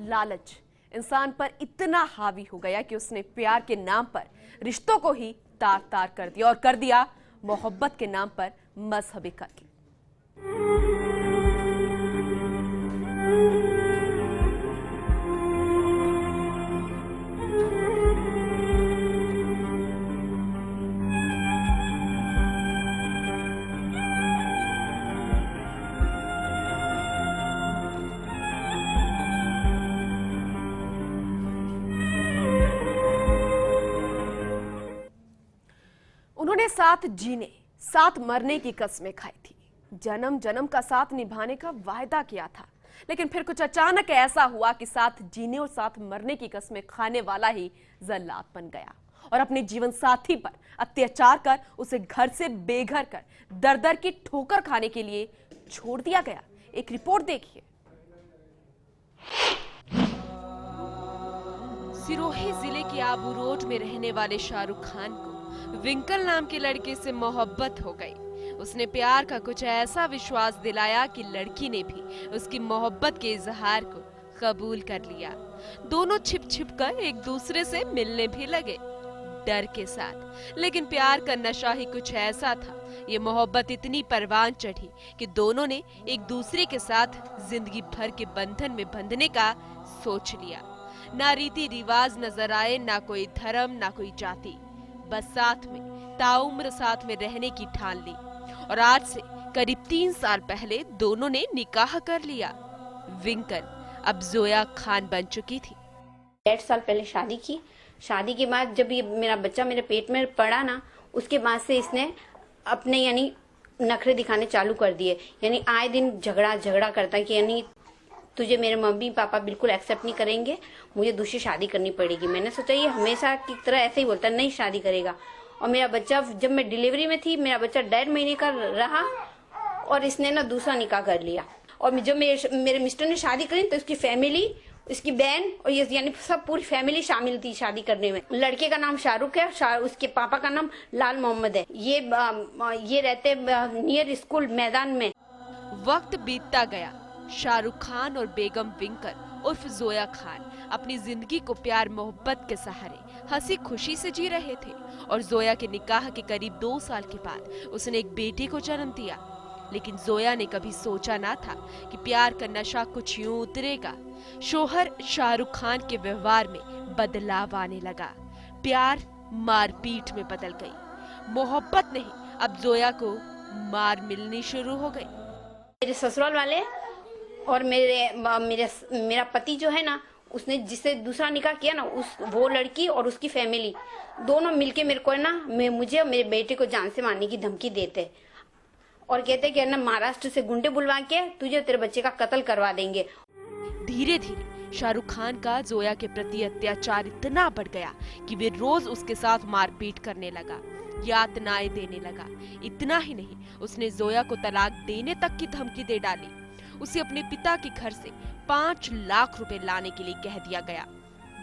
लालच इंसान पर इतना हावी हो गया कि उसने प्यार के नाम पर रिश्तों को ही तार तार कर दिया और कर दिया मोहब्बत के नाम पर मजहबी कत्ल। उन्होंने साथ जीने साथ मरने की कस्में खाई थी, जन्म जन्म का साथ निभाने का वायदा किया था, लेकिन फिर कुछ अचानक ऐसा हुआ कि साथ जीने और साथ मरने की कस्में खाने वाला ही जल्लाद बन गया और अपने जीवन साथी पर अत्याचार कर उसे घर से बेघर कर दर दर की ठोकर खाने के लिए छोड़ दिया गया। एक रिपोर्ट देखिए। सिरोही जिले के आबू रोड में रहने वाले शाहरुख खान को विंकल नाम के लड़के से मोहब्बत हो गई। उसने प्यार का कुछ ऐसा विश्वास दिलाया कि लड़की ने भी उसकी मोहब्बत के इजहार को कबूल कर लिया। दोनों छिप छिप कर एक दूसरे से मिलने भी लगे, डर के साथ। लेकिन प्यार का नशा ही कुछ ऐसा था, ये मोहब्बत इतनी परवान चढ़ी कि दोनों ने एक दूसरे के साथ जिंदगी भर के बंधन में बंधने का सोच लिया। ना रीति रिवाज नजर आए, ना कोई धर्म, ना कोई जाति, बस साथ में ताउम्र साथ में रहने की ठान ली। और आज से करीब 3 साल पहले दोनों ने निकाह कर लिया। विंकल अब जोया खान बन चुकी थी। 1.5 साल पहले शादी की। शादी के बाद जब ये मेरा बच्चा मेरे पेट में पड़ा ना, उसके बाद से इसने अपने यानी नखरे दिखाने चालू कर दिए। यानी आए दिन झगड़ा करता है कि यानी तुझे मेरे मम्मी पापा बिल्कुल एक्सेप्ट नहीं करेंगे, मुझे दूसरी शादी करनी पड़ेगी। मैंने सोचा ये हमेशा की तरह ऐसे ही बोलता, नहीं शादी करेगा। और मेरा बच्चा, जब मैं डिलीवरी में थी, मेरा बच्चा 1.5 महीने का रहा और इसने ना दूसरा निकाह कर लिया। और जब मेरे मिस्टर ने शादी करी तो इसकी फैमिली, इसकी बहन और ये यानी सब पूरी फैमिली शामिल थी शादी करने में। लड़के का नाम शाहरुख है, उसके पापा का नाम लाल मोहम्मद है। ये रहते नियर स्कूल मैदान में। वक्त बीतता गया। शाहरुख खान और बेगम विंकल उर्फ जोया खान अपनी जिंदगी को प्यार मोहब्बत के सहारे हंसी खुशी से जी रहे थे और जोया के निकाह के करीब 2 साल के बाद उसने एक बेटी को जन्म दिया। लेकिन जोया ने कभी सोचा ना था कि प्यार का नशा कुछ यूं उतरेगा। शोहर शाहरुख खान के व्यवहार में बदलाव आने लगा। प्यार मारपीट में बदल गई। मोहब्बत नहीं, अब जोया को मार मिलनी शुरू हो गई। मेरे ससुराल वाले और मेरा पति जो है ना, उसने जिससे दूसरा निकाह किया ना, वो लड़की और उसकी फैमिली दोनों मिलके मेरे को ना, मुझे और मेरे बेटे को जान से मारने की धमकी देते और कहते कि ना महाराष्ट्र से गुंडे बुलवा के तुझे तेरे बच्चे का कत्ल करवा देंगे। धीरे धीरे शाहरुख खान का जोया के प्रति अत्याचार इतना बढ़ गया कि वे रोज उसके साथ मारपीट करने लगा, यातनाएं देने लगा। इतना ही नहीं, उसने जोया को तलाक देने तक की धमकी दे डाली। उसे अपने पिता के घर से 5 लाख रुपए लाने के लिए कह दिया गया।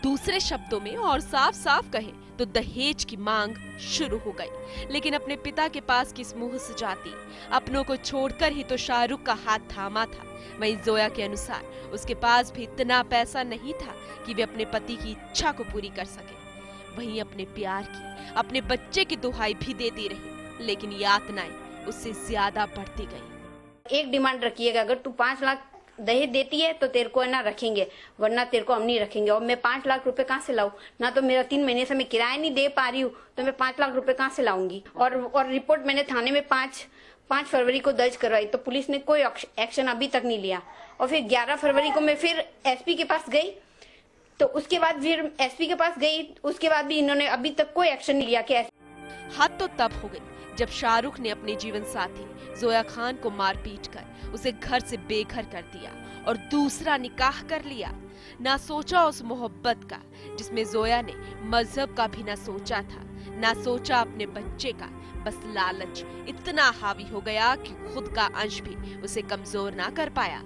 दूसरे शब्दों में और साफ साफ कहे तो दहेज की मांग शुरू हो गई। लेकिन अपने पिता के पास किस मुंह से जाती? अपनों को छोड़कर ही तो शाहरुख का हाथ थामा था। वहीं जोया के अनुसार उसके पास भी इतना पैसा नहीं था कि वे अपने पति की इच्छा को पूरी कर सके। वहीं अपने प्यार की, अपने बच्चे की दुहाई भी देती रही, लेकिन यातनाएं उससे ज्यादा बढ़ती गई। एक डिमांड रखिएगा, अगर तू 5 लाख दहेज देती है तो तेरे को ना रखेंगे, वरना तेरे को हम नहीं रखेंगे। और मैं 5 लाख रुपए कहाँ से लाऊं? ना तो मेरा 3 महीने से मैं किराया नहीं दे पा रही हूँ, तो मैं 5 लाख रुपए कहाँ से लाऊंगी? और रिपोर्ट मैंने थाने में 5 फरवरी को दर्ज करवाई, तो पुलिस ने कोई एक्शन अभी तक नहीं लिया। और फिर 11 फरवरी को मैं फिर एसपी के पास गई, तो उसके बाद फिर एसपी के पास गई, उसके बाद भी इन्होंने अभी तक कोई एक्शन नहीं लिया। कि हद तो तब हो गई जब शाहरुख ने अपने जीवन साथी जोया खान को मारपीट कर उसे घर से बेघर कर दिया और दूसरा निकाह कर लिया। ना सोचा उस मोहब्बत का जिसमें जोया ने मजहब का भी ना सोचा था, ना सोचा अपने बच्चे का। बस लालच इतना हावी हो गया कि खुद का अंश भी उसे कमजोर ना कर पाया।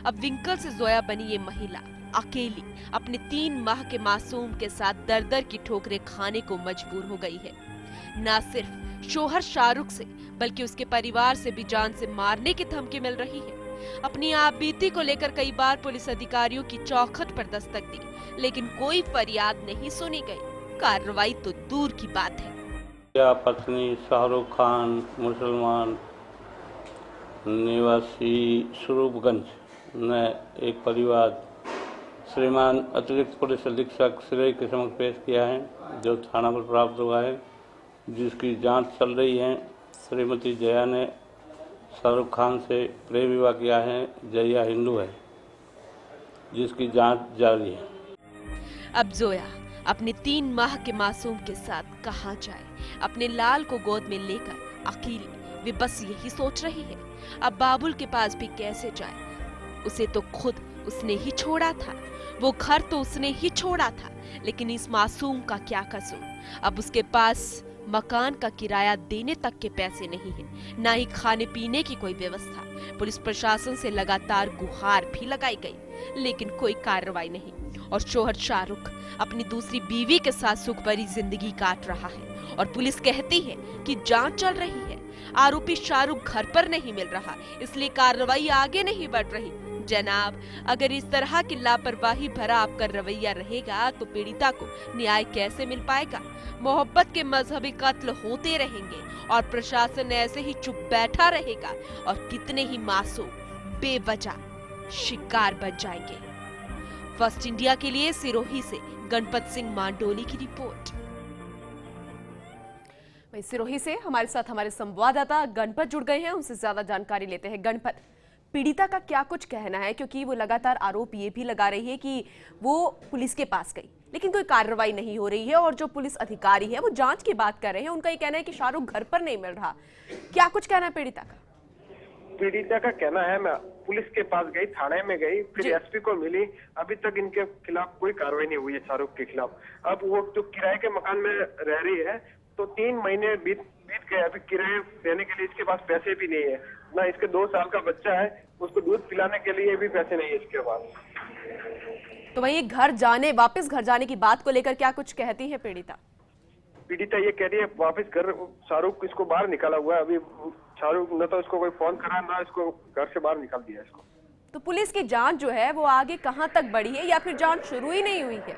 अब विंकल से जोया बनी ये महिला अकेली अपने 3 माह के मासूम के साथ दर दर की ठोकरें खाने को मजबूर हो गई है। ना सिर्फ शोहर शाहरुख से बल्कि उसके परिवार से भी जान से मारने की धमकी मिल रही है। अपनी आपबीती को लेकर कई बार पुलिस अधिकारियों की चौखट पर दस्तक दी, लेकिन कोई फरियाद नहीं सुनी गई। कार्रवाई तो दूर की बात है। या पत्नी शाहरुख खान मुसलमान निवासी स्वरूपगंज ने एक परिवार श्रीमान अतिरिक्त पुलिस अधीक्षक श्रेय के समक्ष पेश किया है, जो थाना पर प्राप्त हुआ है, जिसकी जांच चल रही है। श्रीमती जया ने शाहरुख खान से प्रेम विवाह किया है। जया हिंदू है, जिसकी जांच जारी है। अब जोया अपने 3 माह के मासूम के साथ कहाँ जाए? अपने लाल को गोद में लेकर अकेली वे बस यही सोच रही है। अब बाबुल के पास भी कैसे जाए? उसे तो खुद उसने ही छोड़ा था, वो घर तो उसने ही छोड़ा था, लेकिन इस मासूम का क्या कसूर? अब उसके पास मकान का किराया देने तक के पैसे नहीं है, ना ही खाने पीने की कोई व्यवस्था। पुलिस प्रशासन से लगातार गुहार भी लगाई गई, लेकिन कोई कार्रवाई नहीं। और शोहर शाहरुख अपनी दूसरी बीवी के साथ सुख भरी जिंदगी काट रहा है, और पुलिस कहती है कि जांच चल रही है। आरोपी शाहरुख घर पर नहीं मिल रहा, इसलिए कार्रवाई आगे नहीं बढ़ रही। जनाब, अगर इस तरह की लापरवाही भरा आपका रवैया रहेगा तो पीड़िता को न्याय कैसे मिल पाएगा? मोहब्बत के मजहबी कत्ल होते रहेंगे और प्रशासन ऐसे ही चुप बैठा रहेगा, और कितने ही मासूम बेवजह शिकार बन जाएंगे। फर्स्ट इंडिया के लिए सिरोही से गणपत सिंह मांडोली की रिपोर्ट। सिरोही से हमारे साथ हमारे संवाददाता गणपत जुड़ गए हैं, उनसे ज्यादा जानकारी लेते हैं। गणपत, पीड़िता का क्या कुछ कहना है? क्योंकि वो लगातार आरोप ये भी लगा रही है कि वो पुलिस के पास गई, लेकिन कोई कार्रवाई नहीं हो रही है, और जो पुलिस अधिकारी है वो जांच की बात कर रहे हैं। उनका ये कहना है कि शाहरुख घर पर नहीं मिल रहा। क्या कुछ कहना है पीड़िता का? पीड़िता का कहना है, मैं पुलिस के पास गई, थाने में गई, फिर एसपी को मिली, अभी तक इनके खिलाफ कोई कार्रवाई नहीं हुई है शाहरुख के खिलाफ। अब वो जो किराए के मकान में रह रही है, तो 3 महीने बीत गए, अभी किराए देने के लिए इसके पास पैसे भी नहीं है। ना इसके 2 साल का बच्चा है, उसको दूध पिलाने के लिए भी पैसे नहीं है इसके पास। तो वहीं वापस घर जाने की बात को लेकर क्या कुछ कहती है पीड़िता? पीड़िता ये कह रही है वापस घर, शाहरुख इसको बाहर निकाला हुआ है। अभी शाहरुख न तो इसको कोई फोन करा, ना इसको घर से बाहर निकाल दिया इसको। तो पुलिस की जांच जो है वो आगे कहां तक बढ़ी है, या फिर जांच शुरू ही नहीं हुई है?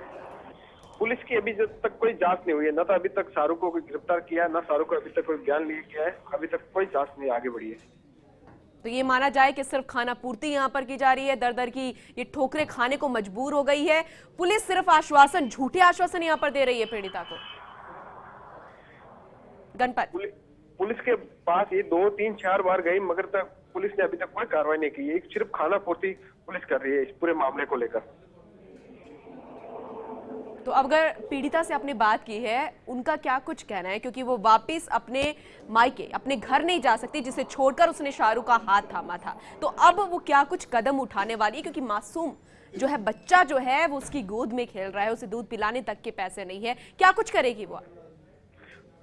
पुलिस की अभी तक कोई जांच नहीं हुई है, न तो अभी तक शाहरुख को कोई गिरफ्तार किया है, न शाहरुख को अभी तक कोई बयान लिया गया है। अभी तक कोई जांच नहीं आगे बढ़ी है। तो ये माना जाए कि सिर्फ खाना पूर्ति यहाँ पर की जा रही है, दर दर की ये ठोकरें खाने को मजबूर हो गई है। पुलिस सिर्फ आश्वासन, झूठे आश्वासन यहाँ पर दे रही है पीड़िता को। गणपत, पुलिस के पास ये 2, 3, 4 बार गई, मगर तक पुलिस ने अभी तक कोई कार्रवाई नहीं की है। सिर्फ खाना पूर्ति पुलिस कर रही है इस पूरे मामले को लेकर। तो अब अगर पीड़िता से आपने बात की है, उनका क्या कुछ कहना है? क्योंकि वो वापस अपने मायके, अपने घर नहीं जा सकती, जिसे छोड़कर उसने शाहरुख का हाथ थामा था। तो अब वो क्या कुछ कदम उठाने वाली है? क्योंकि मासूम जो है, बच्चा जो है वो उसकी गोद में खेल रहा है, उसे दूध पिलाने तक के पैसे नहीं है। क्या कुछ करेगी वो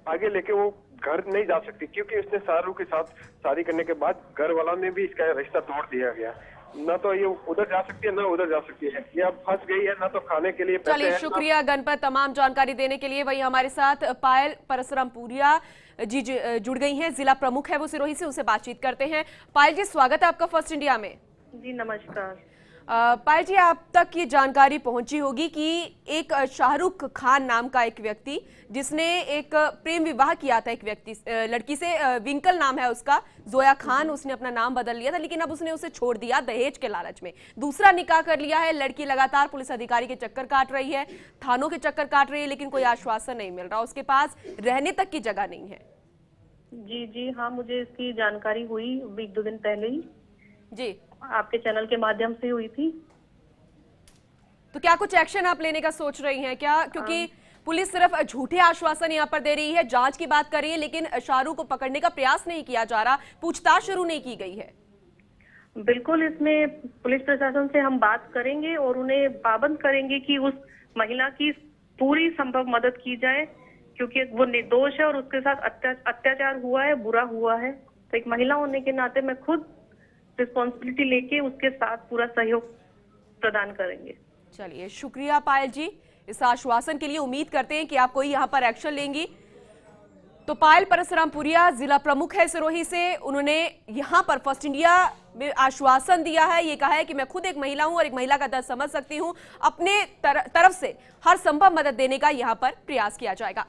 आगे लेके? वो घर नहीं जा सकती, क्योंकि उसने शाहरुख के साथ शादी करने के बाद घर वालों ने भी इसका रिश्ता तोड़ दिया गया। ना तो ये उधर जा सकती है, ना उधर जा सकती है। ये अब फंस गई है, ना तो खाने के लिए पैसे चलिए, है, शुक्रिया गणपत तमाम जानकारी देने के लिए। वही हमारे साथ पायल परसरामपुरिया जी जुड़ गई हैं, जिला प्रमुख है वो सिरोही से, उनसे बातचीत करते हैं। पायल जी, स्वागत है आपका फर्स्ट इंडिया में। जी नमस्कार। पायल जी, आप तक ये जानकारी पहुंची होगी कि एक शाहरुख खान नाम का एक व्यक्ति, जिसने एक प्रेम विवाह किया था एक लड़की से, विंकल नाम है उसका, जोया खान, उसने अपना नाम बदल लिया था, लेकिन अब उसने उसे छोड़ दिया दहेज के लालच में। दूसरा निकाह कर लिया है। लड़की लगातार पुलिस अधिकारी के चक्कर काट रही है, थानों के चक्कर काट रही है, लेकिन कोई आश्वासन नहीं मिल रहा। उसके पास रहने तक की जगह नहीं है। जी हाँ, मुझे इसकी जानकारी हुई 1-2 दिन पहले ही जी, आपके चैनल के माध्यम से हुई थी। तो क्या कुछ एक्शन आप लेने का सोच रही हैं क्या? क्योंकि पुलिस सिर्फ झूठे आश्वासन यहाँ पर दे रही है, जांच की बात कर रही है, लेकिन शाहरुख को पकड़ने का प्रयास नहीं किया जा रहा, पूछताछ शुरू नहीं की गई है। बिल्कुल, इसमें पुलिस प्रशासन से हम बात करेंगे और उन्हें पाबंद करेंगे कि उस महिला की पूरी संभव मदद की जाए, क्योंकि वो निर्दोष है और उसके साथ अत्याचार हुआ है, बुरा हुआ है। तो एक महिला होने के नाते मैं खुद रिस्पॉन्सिबिलिटी लेके उसके साथ पूरा सहयोग प्रदान करेंगे। चलिए, शुक्रिया पायल जी इस आश्वासन के लिए। उम्मीद करते हैं कि आप कोई यहाँ पर एक्शन लेंगी। तो पायल परसरामपुरिया जिला प्रमुख है सिरोही से। उन्होंने यहां पर फर्स्ट इंडिया में आश्वासन दिया है, ये कहा है कि मैं खुद एक महिला हूं और एक महिला का दर्द समझ सकती हूं, अपने तरफ से हर संभव मदद देने का यहां पर प्रयास किया जाएगा।